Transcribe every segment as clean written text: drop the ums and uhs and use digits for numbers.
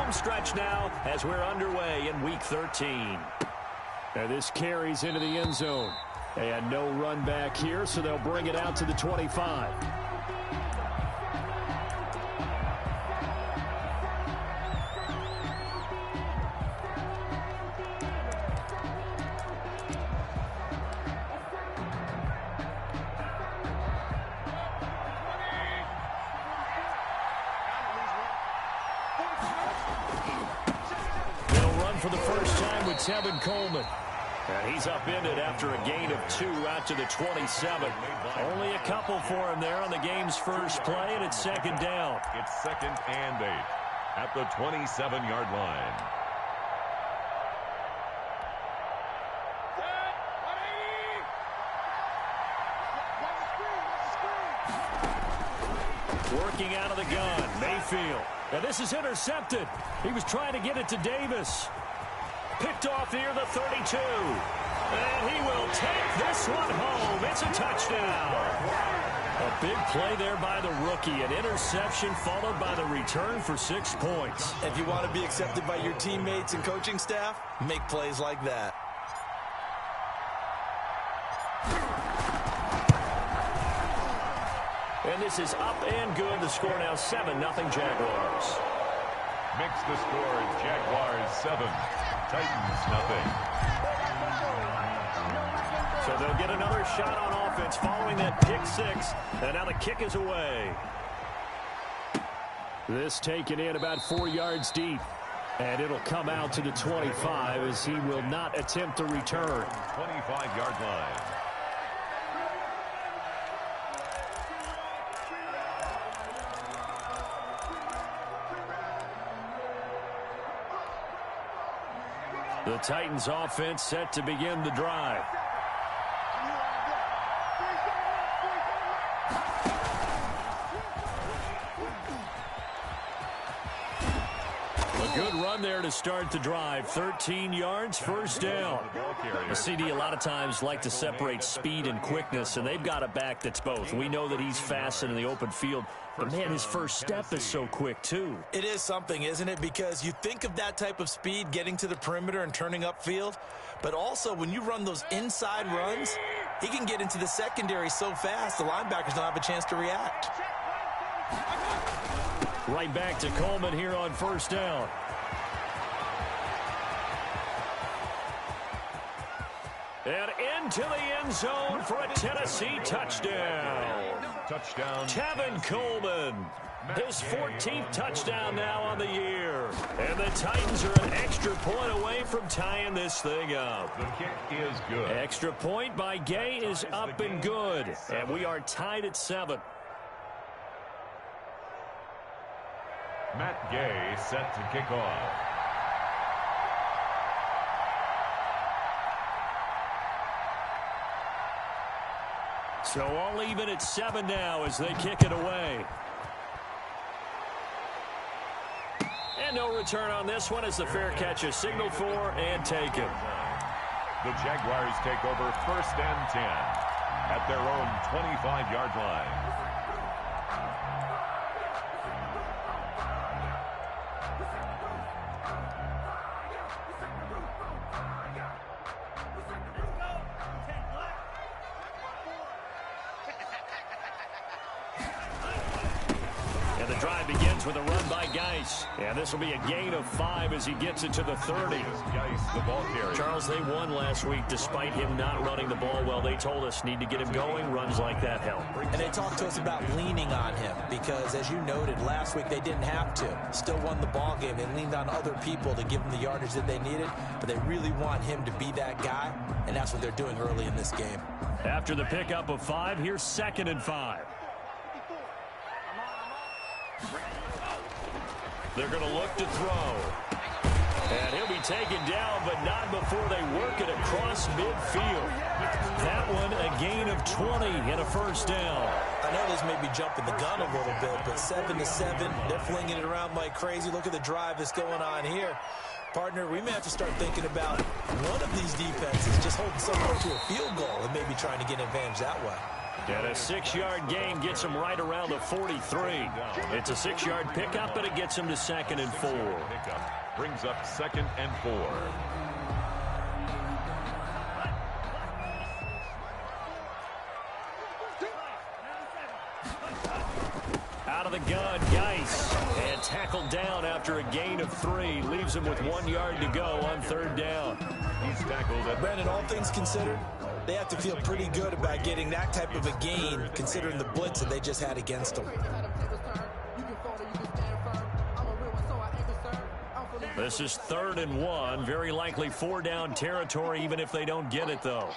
home stretch now as we're underway in Week 13. And this carries into the end zone. And no run back here, so they'll bring it out to the 25. For the first time with Tevin Coleman. And he's upended after a gain of 2 out to the 27. Only a couple for him there on the game's first play, and it's second down. It's 2nd and 8 at the 27-yard line. Working out of the gun, Mayfield. And this is intercepted. He was trying to get it to Davis. Picked off near the 32. And he will take this one home. It's a touchdown. A big play there by the rookie. An interception followed by the return for 6 points. If you want to be accepted by your teammates and coaching staff, make plays like that. And this is up and good. The score now 7-0 Jaguars. Mix the score. Jaguars 7. Titans nothing. So they'll get another shot on offense following that pick 6. And now the kick is away. This taken in about 4 yards deep. And it'll come out to the 25 as he will not attempt to return. 25-yard line. The Titans offense set to begin the drive. A good run there to start the drive. 13 yards, first down. The CD a lot of times like to separate speed and quickness, and they've got a back that's both. We know that he's fast in the open field, but, man, his first step is so quick, too. It is something, isn't it? Because you think of that type of speed getting to the perimeter and turning upfield, but also when you run those inside runs, he can get into the secondary so fast the linebackers don't have a chance to react. Right back to Coleman here on first down. And into the end zone for a Tennessee touchdown. Touchdown. Tevin Coleman. His 14th touchdown now on the year. And the Titans are an extra point away from tying this thing up. The kick is good. Extra point by Gay is up and good. And we are tied at 7. Matt Gay set to kick off. So all even at 7 now as they kick it away. And no return on this one as the fair catch is signaled for and taken. The Jaguars take over 1st and 10 at their own 25-yard line. And the drive begins with a run by Geis. And this will be a gain of 5 as he gets it to the 30. Geis, the ball carrier. Charles, they won last week despite him not running the ball well. They told us need to get him going. Runs like that help. And they talked to us about leaning on him because, as you noted, last week they didn't have to. Still won the ball game. They leaned on other people to give them the yardage that they needed. But they really want him to be that guy, and that's what they're doing early in this game. After the pickup of 5, here's 2nd and 5. They're going to look to throw. And he'll be taken down, but not before they work it across midfield. That one, a gain of 20 and a first down. I know this may be jumping the gun a little bit, but 7-7, they're flinging it around like crazy. Look at the drive that's going on here. Partner, we may have to start thinking about one of these defenses just holding someone to a field goal and maybe trying to get an advantage that way. And a 6-yard gain gets him right around the 43. It's a 6-yard pickup, but it gets him to 2nd and 4. Pickup brings up 2nd and 4. Out of the gun, Geis. And tackled down after a gain of 3. Leaves him with 1 yard to go on 3rd down. He's tackled at Brandon, all things considered, they have to feel pretty good about getting that type of a gain, considering the blitz that they just had against them. This is 3rd and 1. Very likely 4-down territory, even if they don't get it, though.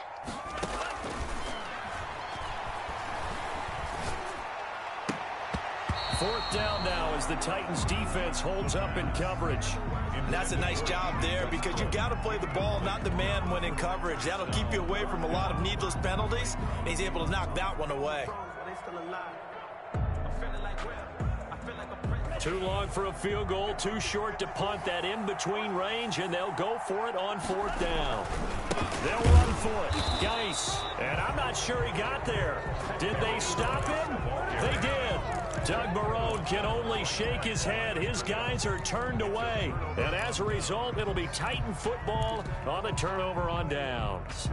Fourth down now as the Titans defense holds up in coverage. And that's a nice job there because you've got to play the ball, not the man when in coverage. That'll keep you away from a lot of needless penalties, and he's able to knock that one away. Too long for a field goal, too short to punt. That in-between range, and they'll go for it on 4th down. They'll run for it. Geis, and I'm not sure he got there. Did they stop him? They did. Doug Marrone can only shake his head. His guys are turned away. And as a result, it'll be Titan football on the turnover on downs.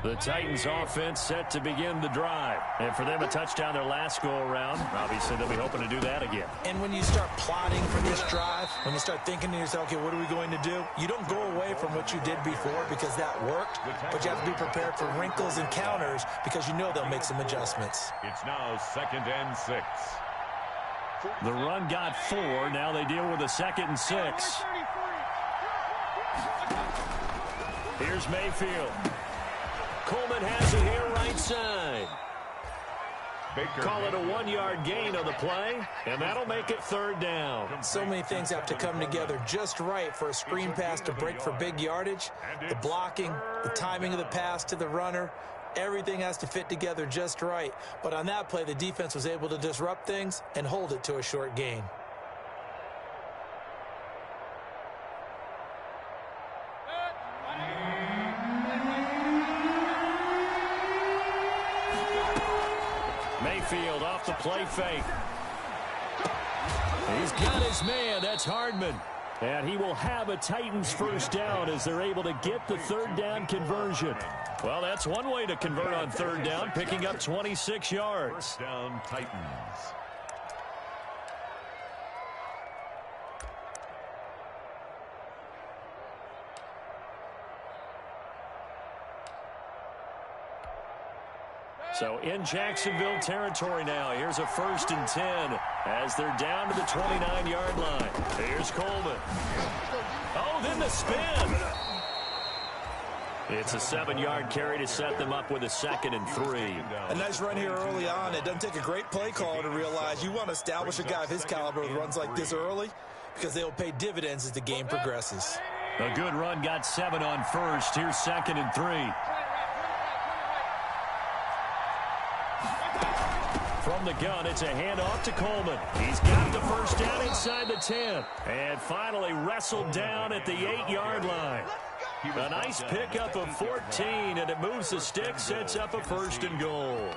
The Titans offense set to begin the drive. And for them, a touchdown their last go-around. Obviously, they'll be hoping to do that again. And when you start plotting for this drive, when you start thinking to yourself, okay, what are we going to do? You don't go away from what you did before because that worked, but you have to be prepared for wrinkles and counters because you know they'll make some adjustments. It's now 2nd and 6. The run got 4. Now they deal with a 2nd and 6. Here's Mayfield. Coleman has it here right side. Call it a 1-yard gain on the play, and that'll make it 3rd down. So many things have to come together just right for a screen pass to break for big yardage. The blocking, the timing of the pass to the runner, everything has to fit together just right. But on that play, the defense was able to disrupt things and hold it to a short gain. Mayfield off the play fake. He's got his man. That's Hardman. And he will have a Titans 1st down as they're able to get the 3rd down conversion. Well, that's one way to convert on 3rd down, picking up 26 yards. 1st down Titans. So in Jacksonville territory now. Here's a 1st and 10 as they're down to the 29-yard line. Here's Coleman. Oh, then the spin. It's a 7-yard carry to set them up with a 2nd and 3. A nice run here early on. It doesn't take a great play caller to realize you want to establish a guy of his caliber with runs like this early because they will pay dividends as the game progresses. A good run got 7 on 1st. Here's 2nd and 3. From the gun, it's a handoff to Coleman. He's got the 1st down inside the 10. And finally wrestled down at the 8-yard line. A nice pickup of 14, and it moves the stick, sets up a 1st and goal.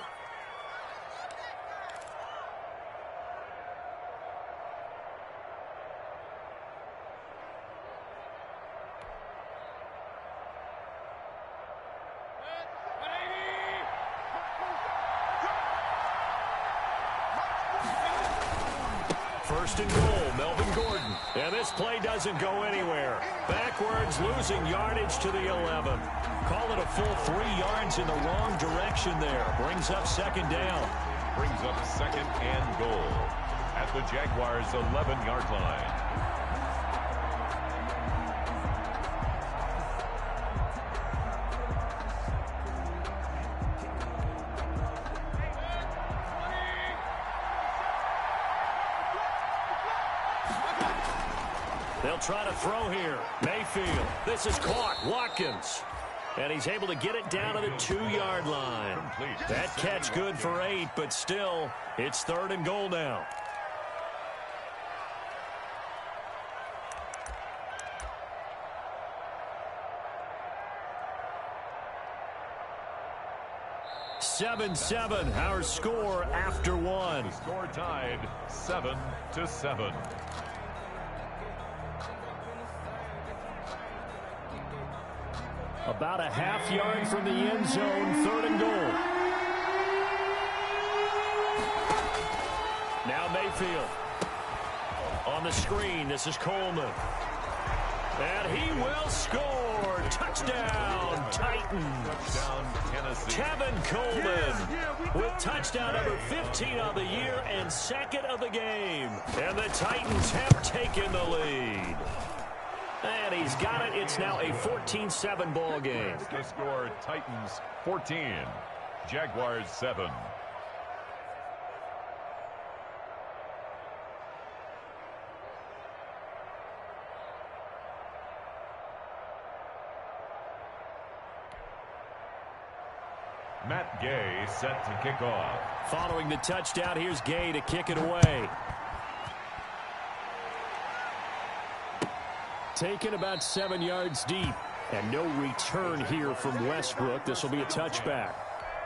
First and goal, Melvin Gordon. And this play doesn't go anywhere. Backwards, losing yardage to the 11. Call it a full 3 yards in the wrong direction there. Brings up 2nd down. Brings up 2nd and goal at the Jaguars' 11-yard line. They'll try to throw here. Mayfield. This is caught. Watkins. And he's able to get it down to the 2-yard line. That catch good for 8, but still, it's 3rd and goal now. 7-7, our score after one. The score tied 7-7. About a half yard from the end zone, 3rd and goal. Now Mayfield. On the screen, this is Coleman. And he will score. Touchdown, Titans. Touchdown, Tennessee. Tevin Coleman with touchdown number 15 of the year and 2nd of the game. And the Titans have taken the lead. And he's got it. It's now a 14-7 ball game. The score, Titans 14, Jaguars 7. Matt Gay set to kick off. Following the touchdown, here's Gay to kick it away. Taken about 7 yards deep. And no return here from Westbrook. This will be a touchback.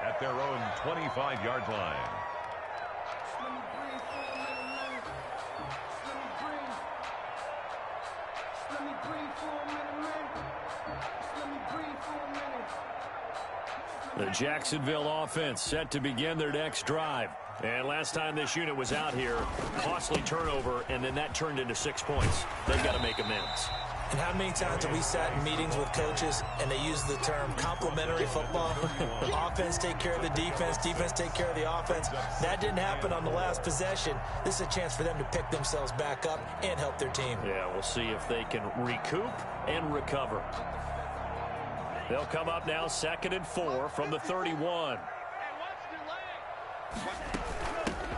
At their own 25-yard line. The Jacksonville offense set to begin their next drive. And last time this unit was out here, costly turnover, and then that turned into 6 points. They've got to make amends. And how many times have we sat in meetings with coaches and they use the term complementary football? Offense take care of the defense, defense take care of the offense. That didn't happen on the last possession. This is a chance for them to pick themselves back up and help their team. Yeah, we'll see if they can recoup and recover. They'll come up now 2nd and 4 from the 31.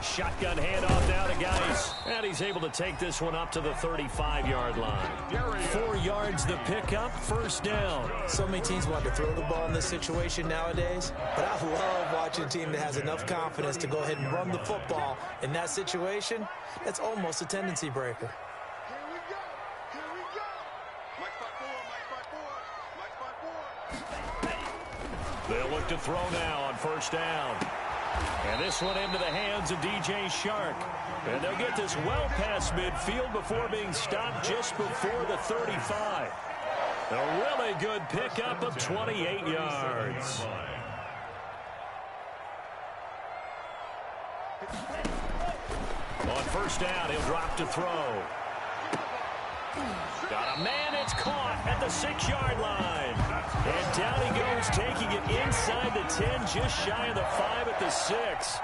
Shotgun handoff now to Geis. And he's able to take this one up to the 35-yard line. 4 yards the pickup, 1st down. So many teams want to throw the ball in this situation nowadays, but I love watching a team that has enough confidence to go ahead and run the football in that situation. That's almost a tendency breaker. They'll look to throw now on 1st down. And this one into the hands of DJ Shark. And they'll get this well past midfield before being stopped just before the 35. A really good pickup of 28 yards. On 1st down, he'll drop to throw. Got a man, it's caught at the 6-yard line. And down he goes, taking it inside the 10, just shy of the 5 at the 6.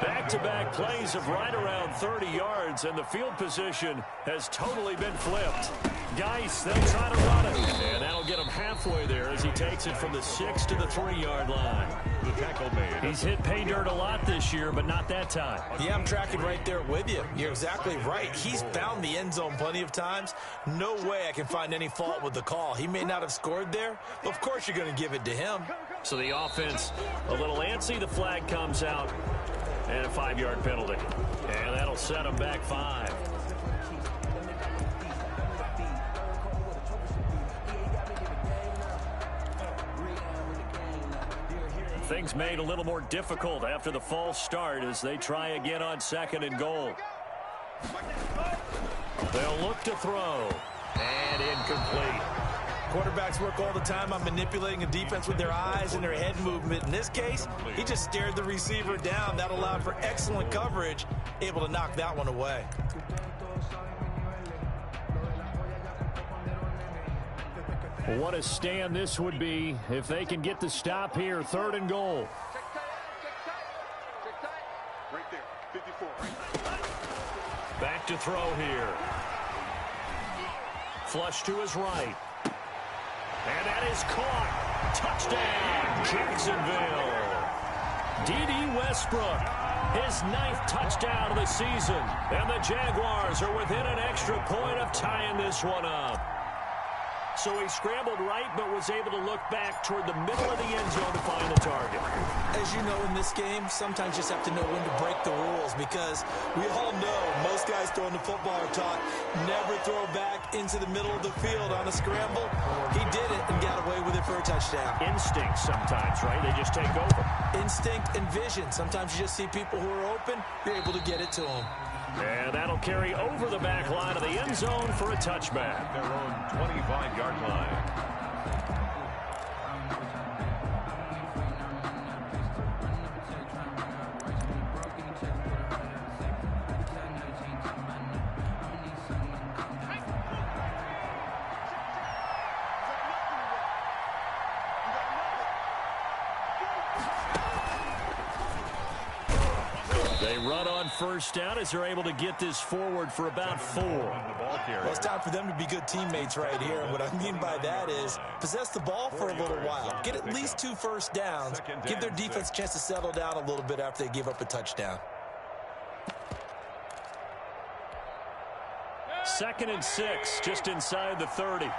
Back-to-back plays of right around 30 yards, and the field position has totally been flipped. Geis, they'll try to run it. And that'll get him halfway there as he takes it from the 6 to the 3-yard line. The tackle made. He's hit pay dirt a lot this year, but not that time. Yeah, I'm tracking right there with you. You're exactly right. He's found the end zone plenty of times. No way I can find any fault with the call. He may not have scored there, but of course you're going to give it to him. So the offense a little antsy. The flag comes out. And a 5-yard penalty. And that'll set them back 5. Things made a little more difficult after the false start as they try again on 2nd and goal. They'll look to throw. And incomplete. Quarterbacks work all the time on manipulating a defense with their eyes and their head movement. In this case, he just stared the receiver down. That allowed for excellent coverage, able to knock that one away. What a stand this would be if they can get the stop here. 3rd and goal. Right there, 54. Back to throw here. Flush to his right. And that is caught. Touchdown, Jacksonville. D.D. Westbrook, his 9th touchdown of the season. And the Jaguars are within an extra point of tying this one up. So he scrambled right, but was able to look back toward the middle of the end zone to find the target. As as you know in this game, sometimes you just have to know when to break the rules because we all know most guys throwing the football are taught never throw back into the middle of the field on a scramble. He did it and got away with it for a touchdown. Instinct sometimes, right? They just take over. Instinct and vision. Sometimes you just see people who are open, you're able to get it to them. And that'll carry over the back line of the end zone for a touchback. Their own 25-yard line. They run on first down as they're able to get this forward for about 4. Well, it's time for them to be good teammates right here. And what I mean by that is possess the ball for a little while. Get at least 2 first downs. Give their defense a chance to settle down a little bit after they give up a touchdown. 2nd and 6, just inside the 30.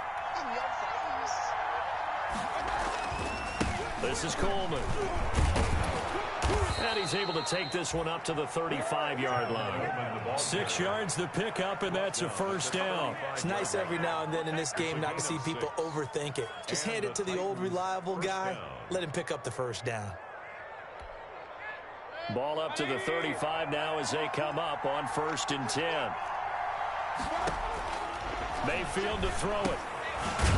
This is Coleman. And he's able to take this one up to the 35-yard line. 6 yards the pickup, and that's a first down. It's nice every now and then in this game not to see people overthink it. Just hand it to the old reliable guy. Let him pick up the first down. Ball up to the 35 now as they come up on 1st and 10. Mayfield to throw it.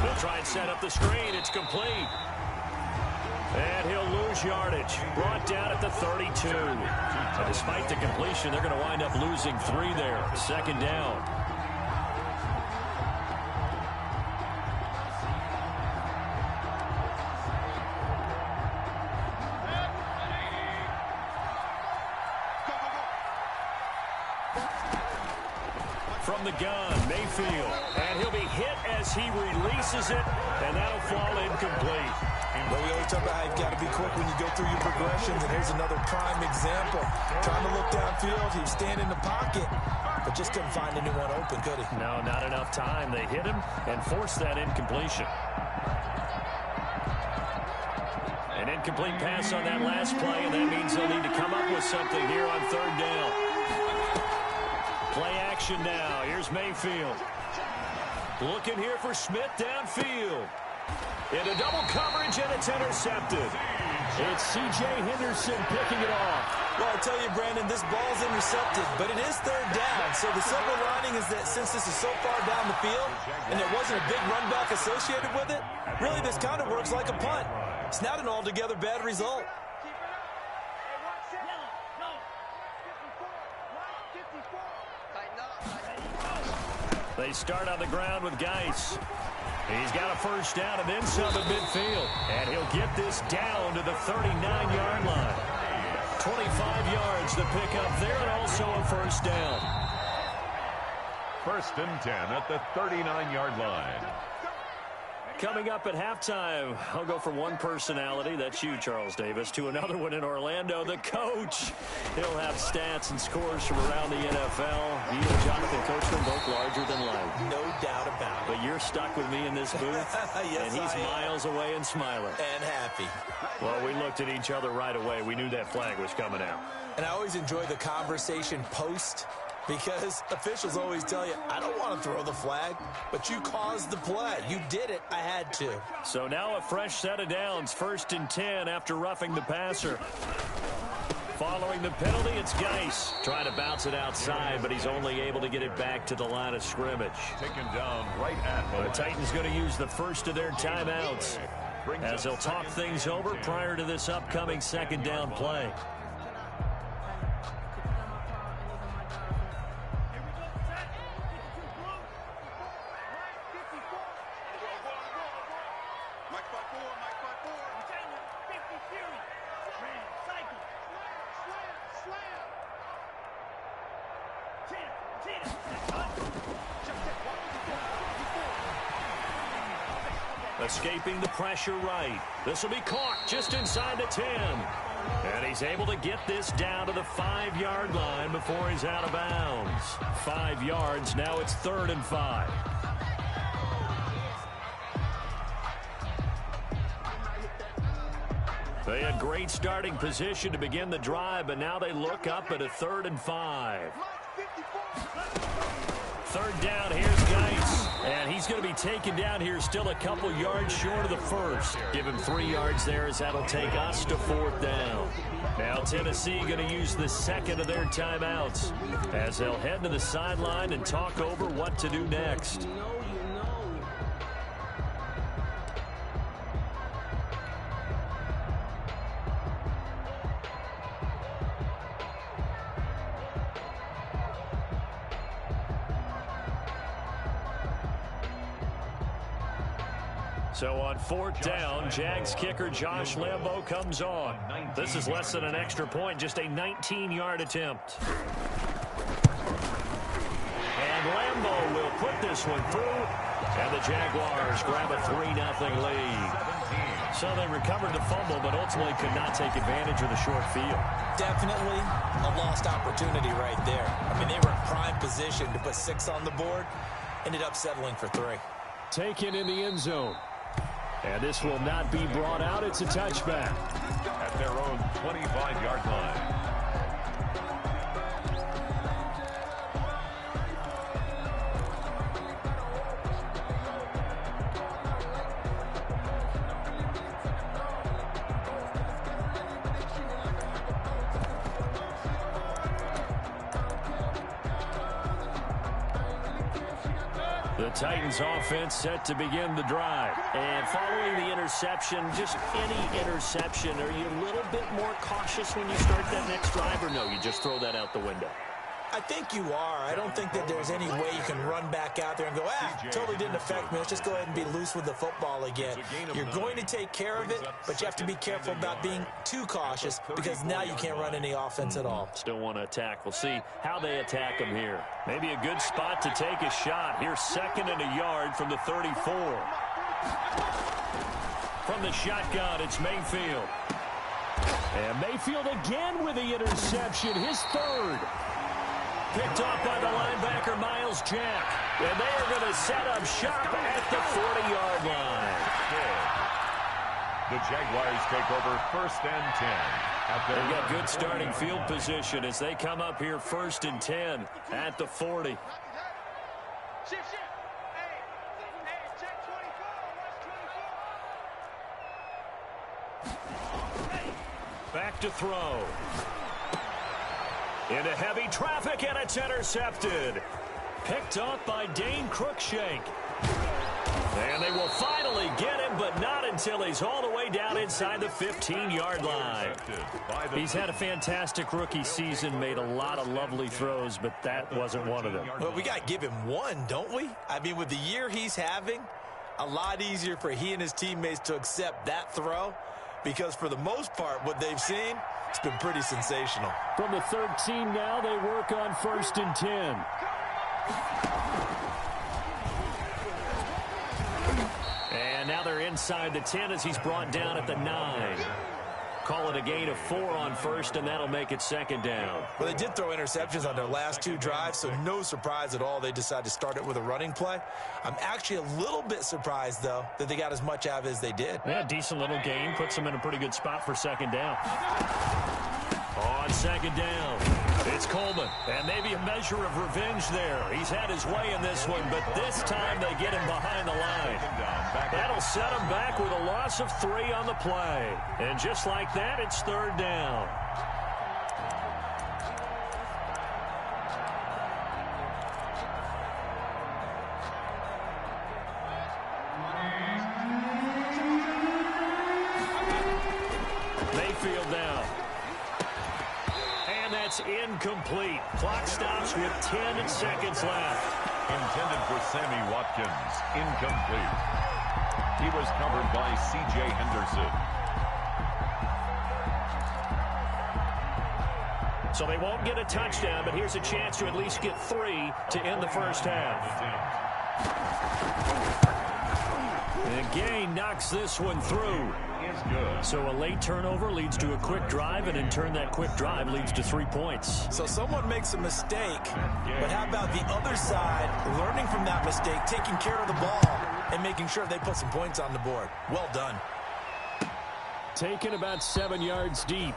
They'll try and set up the screen. It's complete. And he'll lose yardage. Brought down at the 32. And despite the completion, they're going to wind up losing 3 there. 2nd down. From the gun, Mayfield. And he'll be hit as he releases it. And that'll fall incomplete. Well, we always talk about how you've got to be quick when you go through your progressions, and here's another prime example. Trying to look downfield, he was standing in the pocket, but just couldn't find anyone open, could he? No, not enough time. They hit him and forced that incompletion. An incomplete pass on that last play, and that means they'll need to come up with something here on 3rd down. Play action now. Here's Mayfield. Looking here for Smith downfield. Into double coverage, and it's intercepted. It's C.J. Henderson picking it off. Well, I tell you, Brandon, this ball's intercepted, but it is 3rd down. So the silver lining is that since this is so far down the field and there wasn't a big run back associated with it, really this kind of works like a punt. It's not an altogether bad result. They start on the ground with Geis. He's got a first down and then some at midfield. And he'll get this down to the 39-yard line. 25 yards to pick up there and also a first down. 1st and 10 at the 39-yard line. Coming up at halftime, I'll go from one personality, that's you, Charles Davis, to another one in Orlando, the coach. He'll have stats and scores from around the NFL. You and Jonathan Coachman both larger than life. No doubt about it. But you're stuck with me in this booth, yes, and he's miles away and smiling. And happy. Well, we looked at each other right away. We knew that flag was coming out. And I always enjoy the conversation post, because officials always tell you, I don't want to throw the flag, but you caused the play. You did it. I had to. So now a fresh set of downs. 1st and 10 after roughing the passer. Following the penalty, it's Geis. Trying to bounce it outside, but he's only able to get it back to the line of scrimmage. Taken down right at the Titans going to use the first of their timeouts as they'll talk things over prior to this upcoming 2nd down play. Escaping the pressure right. This will be caught just inside the 10. And he's able to get this down to the 5-yard line before he's out of bounds. 5 yards. Now it's 3rd and 5. They had great starting position to begin the drive, but now they look up at a 3rd and 5. 3rd down, here's Geis. And he's going to be taken down here still a couple yards short of the first. Give him 3 yards there as that'll take us to 4th down. Now Tennessee going to use the second of their timeouts as they'll head to the sideline and talk over what to do next. So on 4th down, Jags kicker Josh Lambo comes on. This is less than an extra point, just a 19-yard attempt. And Lambo will put this one through, and the Jaguars grab a 3-0 lead. So they recovered the fumble, but ultimately could not take advantage of the short field. Definitely a lost opportunity right there. I mean, they were in prime position to put 6 on the board, ended up settling for 3. Taken in the end zone. And this will not be brought out. It's a touchback. At their own 25-yard line. The Titans offense set to begin the drive. And following the interception, just any interception, are you a little bit more cautious when you start that next drive, or no, you just throw that out the window? I think you are. I don't think that there's any way you can run back out there and go, totally didn't affect me. Let's just go ahead and be loose with the football again. You're going to take care of it, but you have to be careful about being too cautious because now you can't run any offense at all. Still want to attack. We'll see how they attack him here. Maybe a good spot to take a shot. Here's 2nd and a yard from the 34. From the shotgun, it's Mayfield. And Mayfield again with the interception, his 3rd. Picked off by the linebacker, Miles Jack. And they are going to set up shop at the 40-yard line. The Jaguars take over 1st and 10. They've got good starting field position as they come up here 1st and 10 at the 40. Back to throw. Into heavy traffic, and it's intercepted. Picked off by Dane Cruikshank. And they will finally get him, but not until he's all the way down inside the 15-yard line. He's had a fantastic rookie season, made a lot of lovely throws, but that wasn't one of them. Well, we got to give him one, don't we? I mean, with the year he's having, a lot easier for he and his teammates to accept that throw because for the most part, what they've seen, it's been pretty sensational. From the 13 now, they work on 1st and 10. And now they're inside the 10 as he's brought down at the 9. Call it a gain of 4 on 1st, and that'll make it 2nd down. Well, they did throw interceptions on their last 2 drives, so no surprise at all they decided to start it with a running play. I'm actually a little bit surprised, though, that they got as much out of it as they did. Yeah, decent little gain. Puts them in a pretty good spot for 2nd down. On 2nd down, it's Coleman. And maybe a measure of revenge there. He's had his way in this one, but this time they get him behind the line. That'll set him back with a loss of 3 on the play. And just like that, it's 3rd down. Mayfield now. And that's incomplete. Clock stops with 10 seconds left. Intended for Sammy Watkins. Incomplete. He was covered by C.J. Henderson. So they won't get a touchdown, but here's a chance to at least get 3 to end the first half. And Gain knocks this one through. So a late turnover leads to a quick drive, and in turn that quick drive leads to 3 points. So someone makes a mistake, but how about the other side learning from that mistake, taking care of the ball, and making sure they put some points on the board? Well done. taken about 7 yards deep.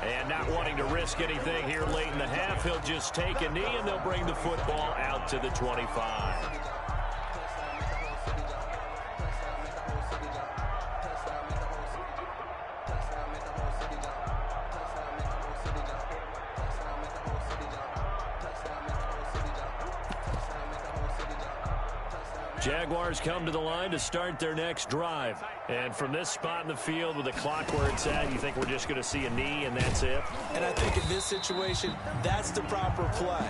And not wanting to risk anything here late in the half, he'll just take a knee, and they'll bring the football out to the 25. Jaguars come to the line to start their next drive. And from this spot in the field with the clock where it's at, you think we're just going to see a knee and that's it? And I think in this situation, that's the proper play.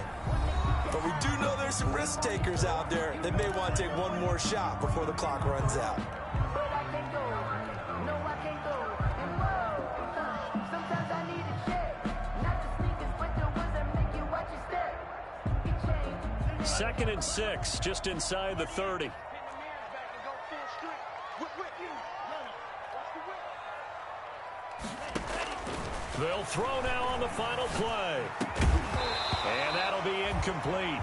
But we do know there's some risk takers out there that may want to take one more shot before the clock runs out. Second and 6, just inside the 30. They'll throw now on the final play. And that'll be incomplete.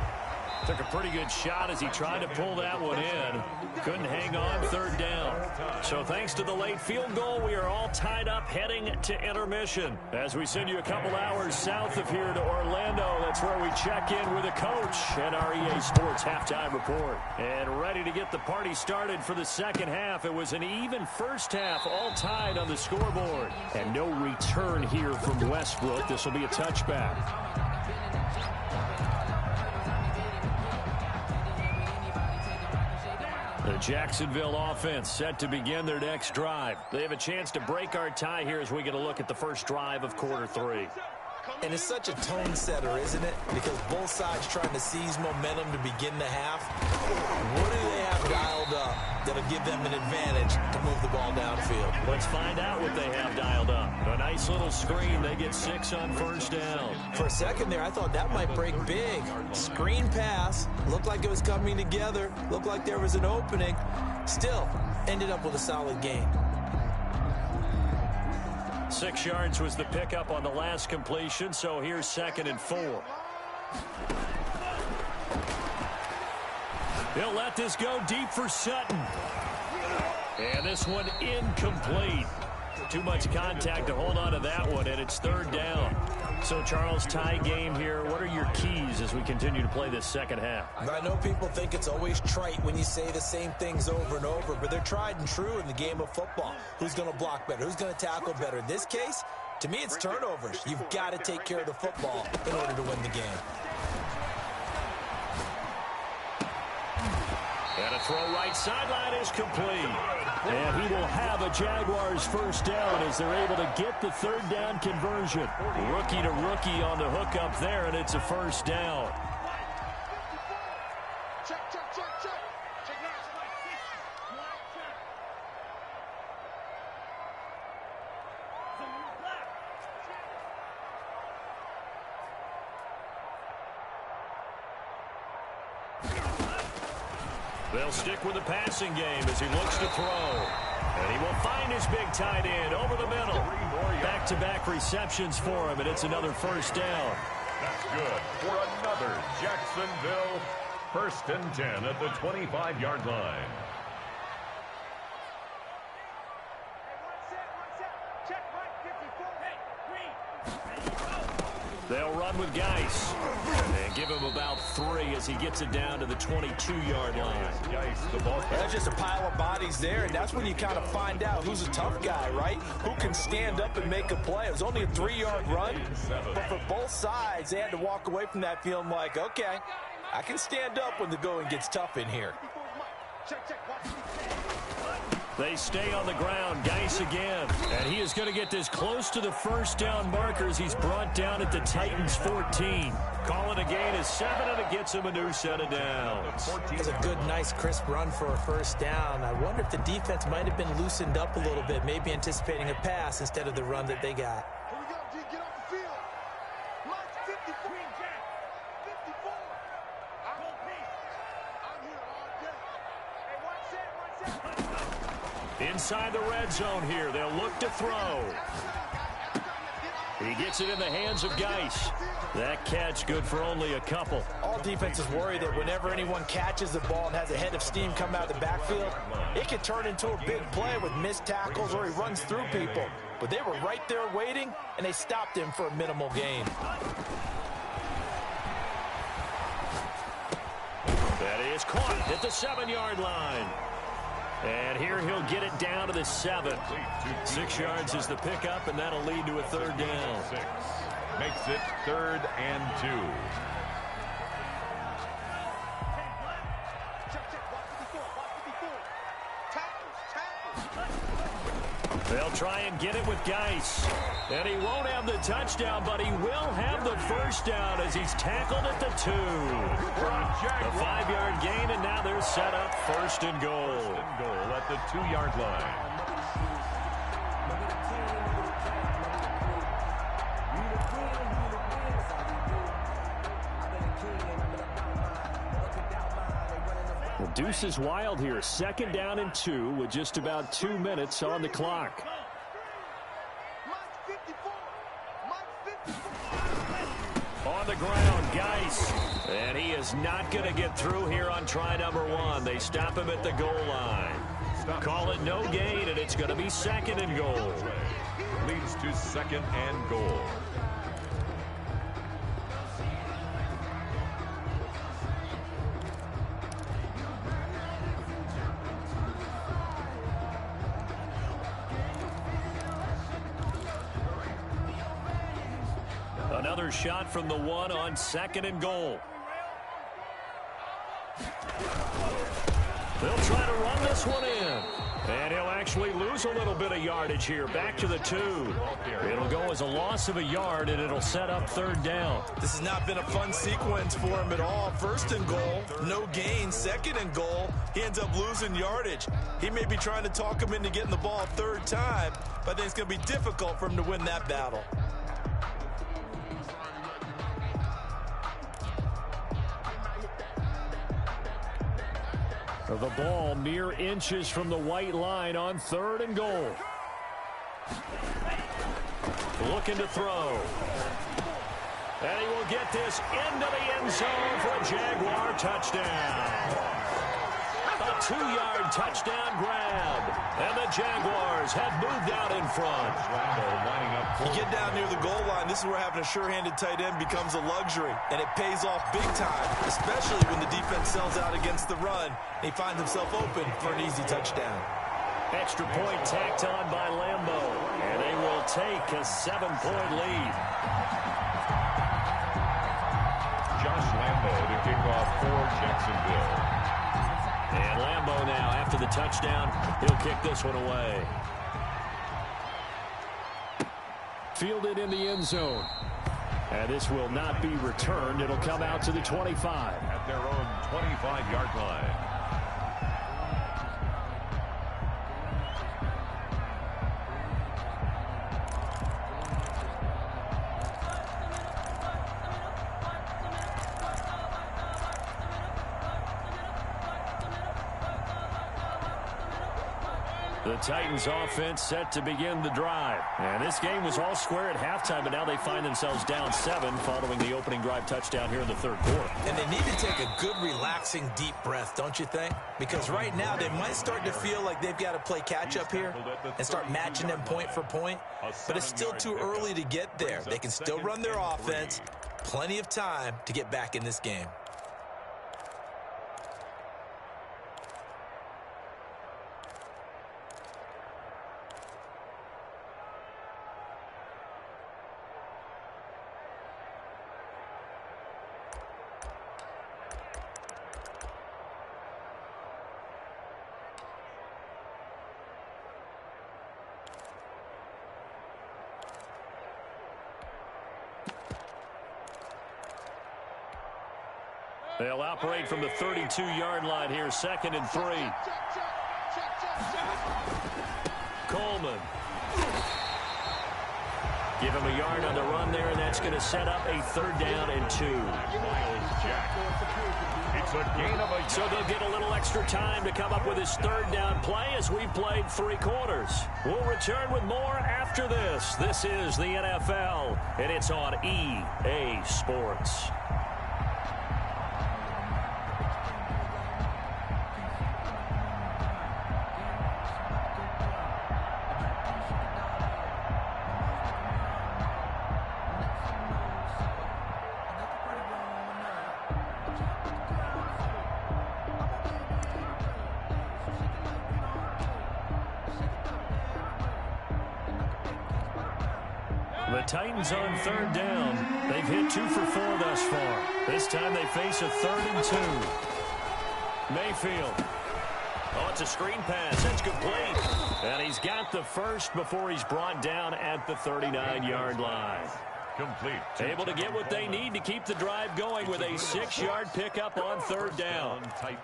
Took a pretty good shot as he tried to pull that one in. Couldn't hang on, third down. So thanks to the late field goal, we are all tied up heading to intermission. As we send you a couple hours south of here to Orlando, that's where we check in with a coach and our EA Sports halftime report. And ready to get the party started for the second half. It was an even first half, all tied on the scoreboard. And no return here from Westbrook. This will be a touchback. The Jacksonville offense set to begin their next drive. They have a chance to break our tie here as we get a look at the first drive of quarter 3. And it's such a tone setter, isn't it? Because both sides trying to seize momentum to begin the half. What do they have dialed up that'll give them an advantage to move the ball downfield? Let's find out what they have dialed up. A nice little screen. They get 6 on first down. For a second there, I thought that might break big. Screen pass. Looked like it was coming together. Looked like there was an opening. Still, ended up with a solid gain. 6 yards was the pickup on the last completion, so here's 2nd and 4. He'll let this go deep for Sutton. And this one incomplete. Too much contact to hold on to that one, and it's third down. So, Charles, tie game here. What are your keys as we continue to play this second half? I know people think it's always trite when you say the same things over and over, but they're tried and true in the game of football. Who's going to block better? Who's going to tackle better? In this case, to me, it's turnovers. You've got to take care of the football in order to win the game. And a throw right sideline is complete. And he will have a Jaguars first down as they're able to get the third down conversion. Rookie to rookie on the hook up there, and it's a first down. They'll stick with the passing game as he looks to throw. And he will find his big tight end over the middle. Back-to-back receptions for him, and it's another first down. That's good for another Jacksonville 1st and 10 at the 25-yard line. They'll run with Geis and give him about 3 as he gets it down to the 22-yard line. That's just a pile of bodies there, and that's when you kind of find out who's a tough guy, right? Who can stand up and make a play. It was only a 3-yard run, but for both sides, they had to walk away from that feeling like, okay, I can stand up when the going gets tough in here. They stay on the ground. Geis again. And he is going to get this close to the first down markers. He's brought down at the Titans 14. Calling a gain is 7, and it gets him a new set of downs. It's a good, nice, crisp run for a first down. I wonder if the defense might have been loosened up a little bit, maybe anticipating a pass instead of the run that they got. Here we go, G. Get off the field. Line 54. 54. I'm here all day. Hey, one set. Inside the red zone here. They'll look to throw. He gets it in the hands of Geis. That catch good for only a couple. All defenses worry that whenever anyone catches the ball and has a head of steam come out of the backfield, it can turn into a big play with missed tackles or he runs through people. But they were right there waiting, and they stopped him for a minimal gain. That is caught at the 7-yard line. And here he'll get it down to the 7. 6 yards is the pickup, and that'll lead to a third down. 6 makes it 3rd and 2. They'll try and get it with Geis. And he won't have the touchdown, but he will have the first down as he's tackled at the 2. A 5-yard gain, and now they're set up 1st and goal. At the 2-yard line. The deuce is wild here. 2nd down and 2 with just about 2 minutes on the clock. On the ground, Geis. And he is not going to get through here on try number 1. They stop him at the goal line. Call it no gain, and it's going to be 2nd and goal. Leads to 2nd and goal. Another shot from the 1 on 2nd and goal. They'll try to run this one in. And he'll actually lose a little bit of yardage here. Back to the 2. It'll go as a loss of a yard, and it'll set up 3rd down. This has not been a fun sequence for him at all. 1st and goal, no gain. 2nd and goal, he ends up losing yardage. He may be trying to talk him into getting the ball 3rd time, but I think it's going to be difficult for him to win that battle. The ball mere inches from the white line on 3rd and goal. Looking to throw. And he will get this into the end zone for a Jaguar touchdown. A 2-yard touchdown grab. And the Jaguars have moved out in front. You get down near the goal line, this is where having a sure-handed tight end becomes a luxury. And it pays off big time, especially when the defense sells out against the run. And he finds himself open for an easy touchdown. Extra point tacked on by Lambo. And they will take a 7-point lead. Josh Lambo to kick off for Jacksonville. And Lambo now, after the touchdown, he'll kick this one away. Fielded in the end zone. And this will not be returned. It'll come out to the 25. At their own 25-yard line. The Titans offense set to begin the drive. And this game was all square at halftime, but now they find themselves down 7 following the opening drive touchdown here in the 3rd quarter. And they need to take a good, relaxing, deep breath, don't you think? Because right now they might start to feel like they've got to play catch-up here and start matching them point for point. But it's still too early to get there. They can still run their offense. Plenty of time to get back in this game. They'll operate from the 32-yard line here, 2nd and 3. Coleman Give him a yard on the run there, and that's going to set up a 3rd down and 2. It's a gain of a yard. So they'll get a little extra time to come up with his 3rd down play as we've played 3 quarters. We'll return with more after this. This is the NFL, and it's on EA Sports. The Titans on 3rd down. They've hit 2 for 4 thus far. This time they face a 3rd and 2. Mayfield. Oh, it's a screen pass. That's complete. And he's got the first before he's brought down at the 39-yard line. Complete. Able to get what they need to keep the drive going with a 6-yard pickup on 3rd down. Titans.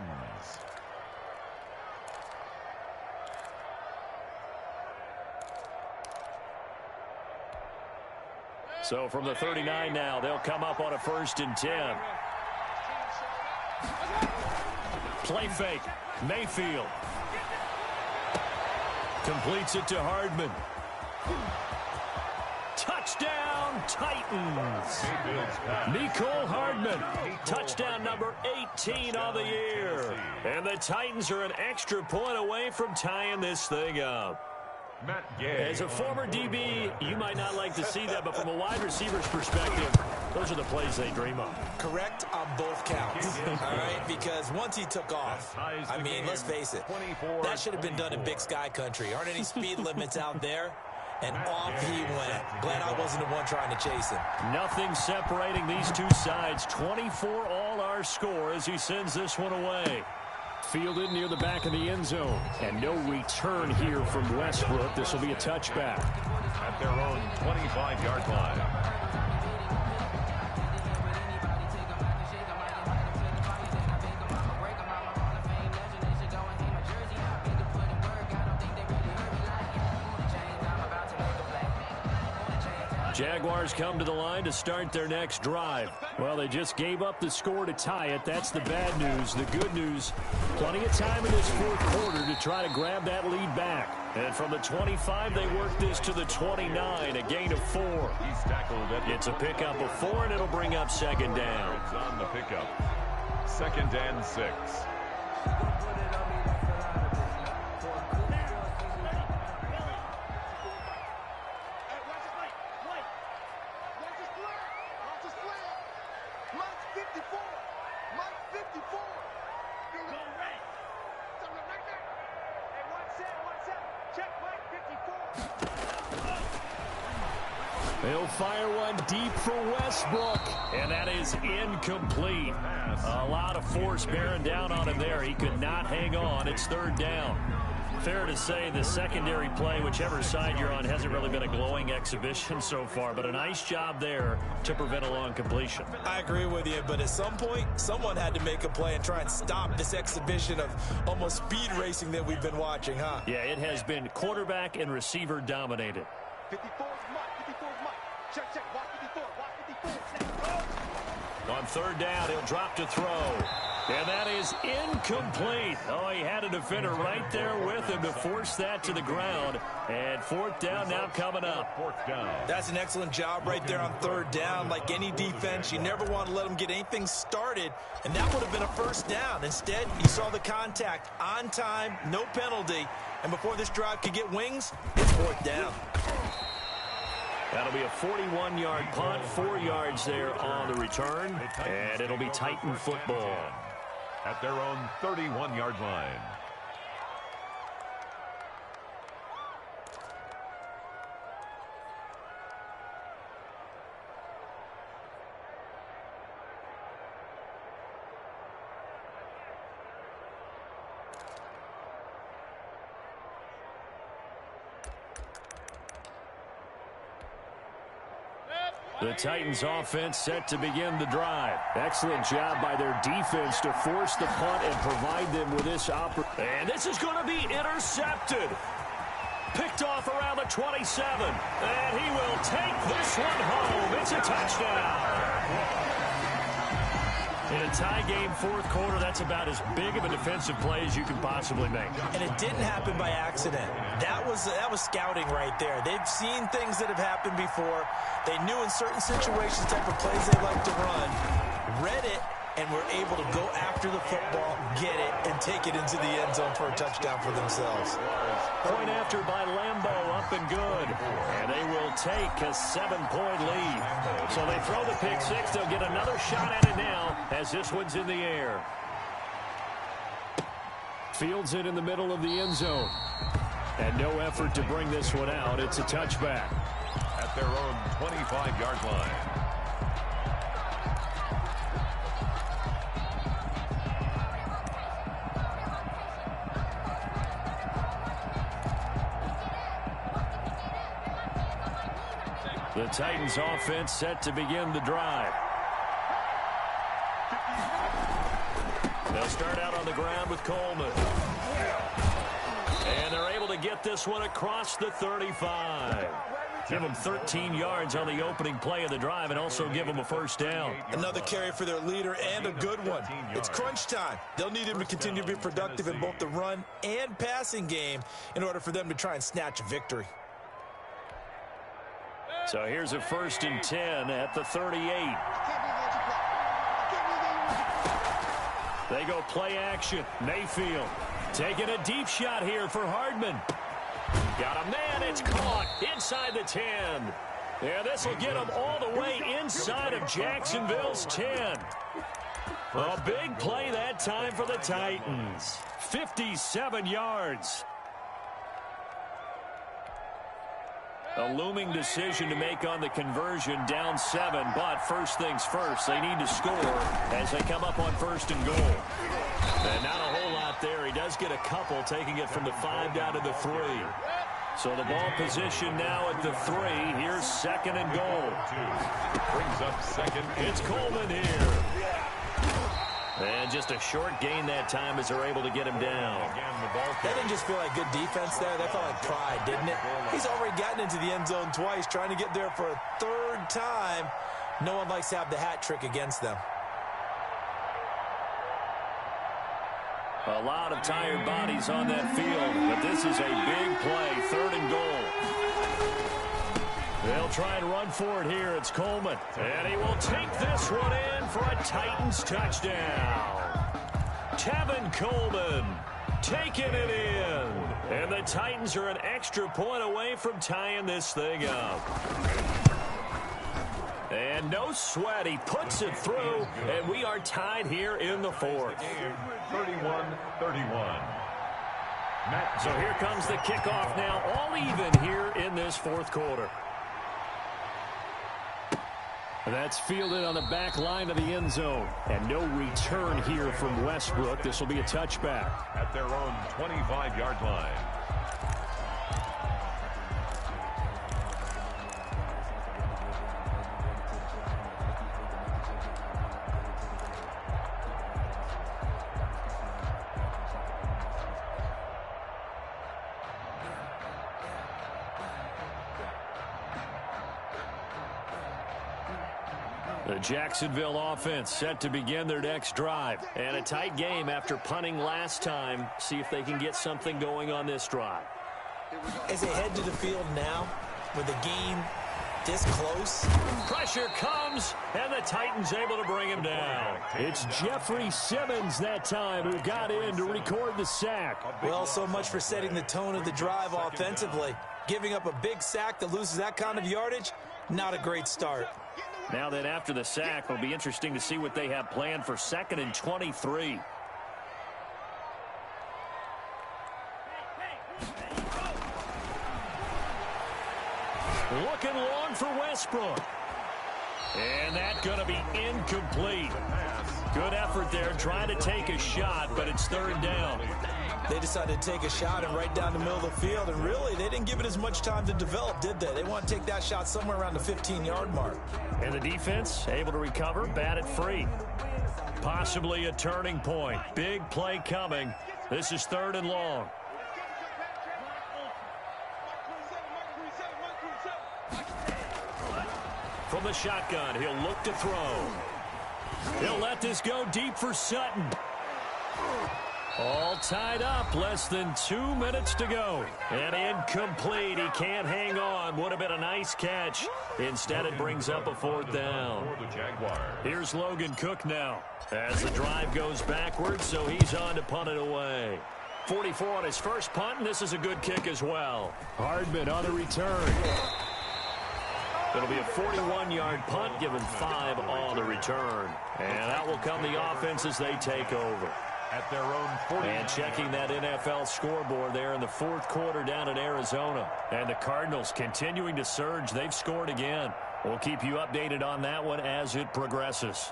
So from the 39 now, they'll come up on a 1st and 10. Play fake. Mayfield. Completes it to Hardman. Touchdown, Titans. Mecole Hardman. Touchdown number 18 on the year. And the Titans are an extra point away from tying this thing up. As a former DB, you might not like to see that, but from a wide receiver's perspective, those are the plays they dream of. Correct on both counts, all right? Because once he took off, I mean, let's face it, that should have been done in Big Sky Country. Aren't any speed limits out there? And off he went. Glad I wasn't the one trying to chase him. Nothing separating these two sides. 24 all our score as he sends this one away. Fielded near the back of the end zone. And no return here from Westbrook. This will be a touchback. At their own 25-yard line. Jaguars come to the line to start their next drive. Well, they just gave up the score to tie it. That's the bad news. The good news, plenty of time in this fourth quarter to try to grab that lead back. And from the 25, they work this to the 29, a gain of 4. He's tackled at It's a pickup of 4, and it'll bring up second down. It's on the pickup. 2nd and 6. They'll fire one deep for Westbrook, and that is incomplete. A lot of force bearing down on him there. He could not hang on. It's 3rd down. Fair to say the secondary play, whichever side you're on, hasn't really been a glowing exhibition so far, but a nice job there to prevent a long completion. I agree with you, but at some point, someone had to make a play and try and stop this exhibition of almost speed racing that we've been watching, huh? Yeah, it has been quarterback and receiver dominated. 54 is Mike. 54 is Mike. Check, check. Watch 54. Watch 54. On 3rd down, he'll drop to throw. And that is incomplete. Oh, he had a defender right there with him to force that to the ground. And 4th down now coming up. 4th down. That's an excellent job right there on 3rd down. Like any defense, you never want to let them get anything started. And that would have been a 1st down. Instead, he saw the contact on time, no penalty. And before this drive could get wings, it's 4th down. That'll be a 41-yard punt, 4 yards there on the return. And it'll be Titan football. At their own 31-yard line. The Titans offense set to begin the drive. Excellent job by their defense to force the punt and provide them with this opportunity. And this is going to be intercepted. Picked off around the 27. And he will take this one home. It's a touchdown. In a tie game, fourth quarter, that's about as big of a defensive play as you can possibly make. And it didn't happen by accident. That was scouting right there. They've seen things that have happened before. They knew in certain situations type of plays they like to run, read it, and were able to go after the football, get it, and take it into the end zone for a touchdown for themselves. Point after by Lambeau, up and good. And they will take a 7-point lead. So they throw the pick six. They'll get another shot at it now as this one's in the air. Fields it in the middle of the end zone. And no effort to bring this one out. It's a touchback. At their own 25-yard line. The Titans offense set to begin the drive. They'll start out on the ground with Coleman. And they're able to get this one across the 35. Give them 13 yards on the opening play of the drive and also give them a first down. Another carry for their leader and a good one. It's crunch time. They'll need him to continue to be productive in both the run and passing game in order for them to try and snatch a victory. So here's a 1st and 10 at the 38. They go play action. Mayfield taking a deep shot here for Hardman. Got a man. It's caught inside the 10. Yeah, this will get them all the way inside of Jacksonville's 10. A big play that time for the Titans. 57 yards. A looming decision to make on the conversion, down 7, but first things first, they need to score as they come up on 1st and goal. And not a whole lot there. He does get a couple, taking it from the 5 down to the 3. So the ball position now at the 3. Here's 2nd and goal. Brings up 2nd. It's Coleman here. And just a short gain that time as they're able to get him down. That didn't just feel like good defense there. That felt like pride, didn't it? He's already gotten into the end zone twice, trying to get there for a 3rd time. No one likes to have the hat trick against them. A lot of tired bodies on that field, but this is a big play, 3rd and goal. They'll try and run for it here. It's Coleman. And he will take this one in for a Titans touchdown. Tevin Coleman taking it in. And the Titans are an extra point away from tying this thing up. And no sweat. He puts it through, and we are tied here in the 4th. 31-31. So here comes the kickoff now, all even here in this 4th quarter. That's fielded on the back line of the end zone. And no return here from Westbrook. This will be a touchback. At their own 25-yard line. The Jacksonville offense set to begin their next drive. And a tight game after punting last time. See if they can get something going on this drive. As they head to the field now, with the game this close. Pressure comes, and the Titans able to bring him down. It's Jeffrey Simmons that time who got in to record the sack. Well, so much for setting the tone of the drive offensively. Giving up a big sack that loses that kind of yardage, not a great start. Now then, after the sack, it'll be interesting to see what they have planned for 2nd and 23. Looking long for Westbrook. And that's going to be incomplete. Good effort there, trying to take a shot, but it's 3rd down. They decided to take a shot and right down the middle of the field, and really, they didn't give it as much time to develop, did they? They want to take that shot somewhere around the 15-yard mark. And the defense able to recover, bat it free. Possibly a turning point. Big play coming. This is 3rd and long. From the shotgun, he'll look to throw. He'll let this go deep for Sutton. All tied up, less than 2 minutes to go. And incomplete. He can't hang on. Would have been a nice catch. Instead, it brings up a fourth down. Here's Logan Cook now as the drive goes backwards, so he's on to punt it away. 44 on his first punt, and this is a good kick as well. Hardman on the return. It'll be a 41-yard punt, given 5 on the return. And out will come the offense as they take over. At their own 40. And checking that NFL scoreboard there in the fourth quarter down in Arizona. And the Cardinals continuing to surge. They've scored again. We'll keep you updated on that one as it progresses.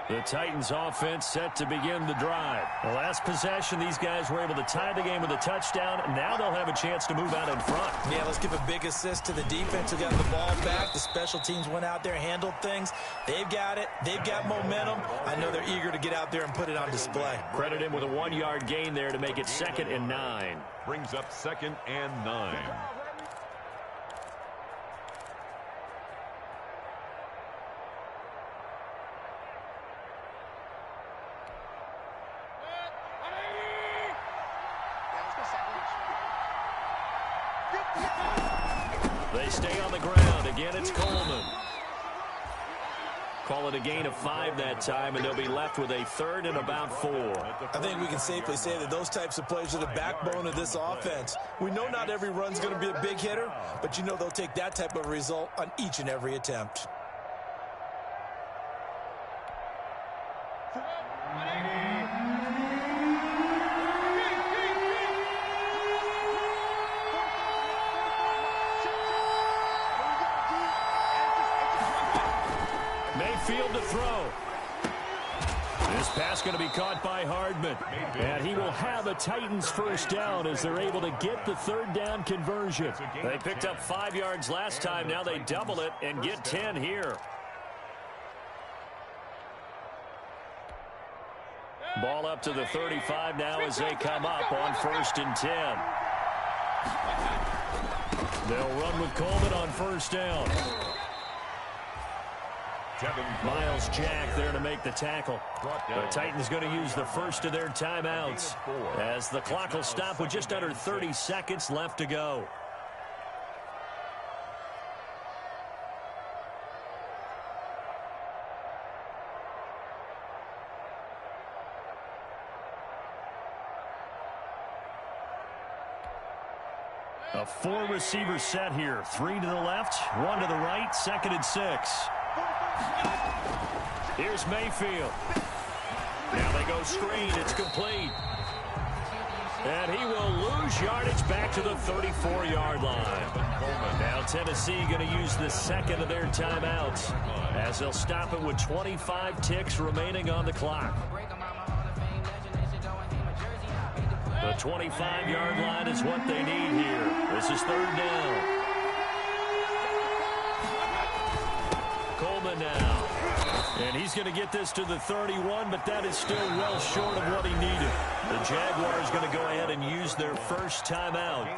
The Titans offense set to begin the drive. The last possession, these guys were able to tie the game with a touchdown. Now they'll have a chance to move out in front. Yeah, let's give a big assist to the defense who got the ball back. The special teams went out there, handled things. They've got it. They've got momentum. I know they're eager to get out there and put it on display. Credit him with a 1-yard gain there to make it 2nd and 9. Brings up 2nd and 9. They stay on the ground. Again, it's Coleman. Call it a gain of 5 that time, and they'll be left with a 3rd and about 4. I think we can safely say that those types of plays are the backbone of this offense. We know not every run's going to be a big hitter, but you know they'll take that type of result on each and every attempt. Mayfield to throw. This pass going to be caught by Hardman. And he will have a Titans first down as they're able to get the 3rd down conversion. They picked up 5 yards last time. Now they double it and get 10 here. Ball up to the 35 now as they come up on 1st and 10. They'll run with Coleman on 1st down. Miles Jack there to make the tackle. The Titans going to use the first of their timeouts as the clock will stop with just under 30 seconds left to go. A 4-receiver set here. 3 to the left, 1 to the right, 2nd and 6. Here's Mayfield. Now they go screen. It's complete. And he will lose yardage back to the 34-yard line. Now Tennessee going to use the 2nd of their timeouts as they'll stop it with 25 ticks remaining on the clock. The 25-yard line is what they need here. This is 3rd down. Coleman now. And he's going to get this to the 31, but that is still well short of what he needed. The Jaguars going to go ahead and use their first timeout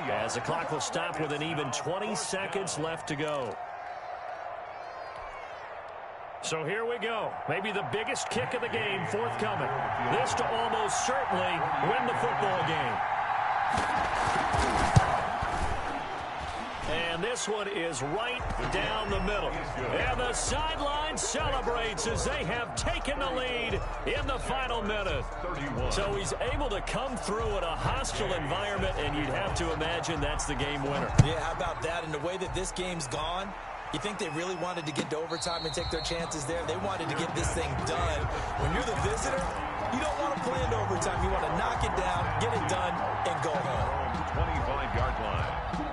as the clock will stop with an even 20 seconds left to go. So here we go. Maybe the biggest kick of the game forthcoming. This to almost certainly win the football game. And this one is right down the middle. And the sideline celebrates as they have taken the lead in the final minute. So he's able to come through in a hostile environment, and you'd have to imagine that's the game winner. Yeah, how about that? And the way that this game's gone, you think they really wanted to get to overtime and take their chances there? They wanted to get this thing done. When you're the visitor, you don't want to play into overtime. You want to knock it down, get it done, and go home. 25-yard line.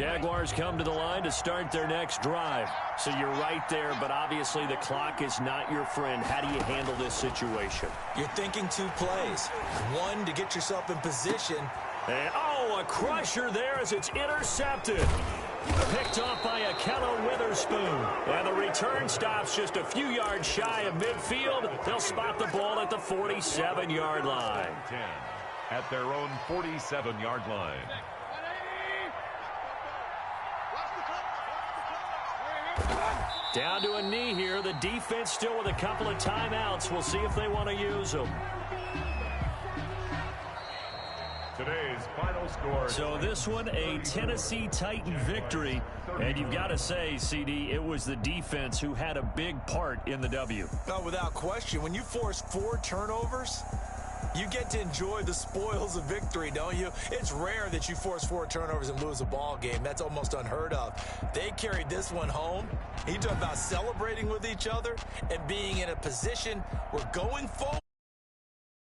Jaguars come to the line to start their next drive. So you're right there, but obviously the clock is not your friend. How do you handle this situation? You're thinking 2 plays. One, to get yourself in position. And, a crusher there as it's intercepted. Picked off by Akello Witherspoon. And the return stops just a few yards shy of midfield. They'll spot the ball at the 47-yard line. 10 at their own 47-yard line. Down to a knee here. The defense still with a couple of timeouts. We'll see if they want to use them. Today's final score. So this one, a Tennessee Titan victory. And you've got to say, CD, it was the defense who had a big part in the W. Oh, without question. When you force 4 turnovers, you get to enjoy the spoils of victory, don't you? It's rare that you force 4 turnovers and lose a ball game. That's almost unheard of. They carried this one home. You talk about celebrating with each other and being in a position where going forward.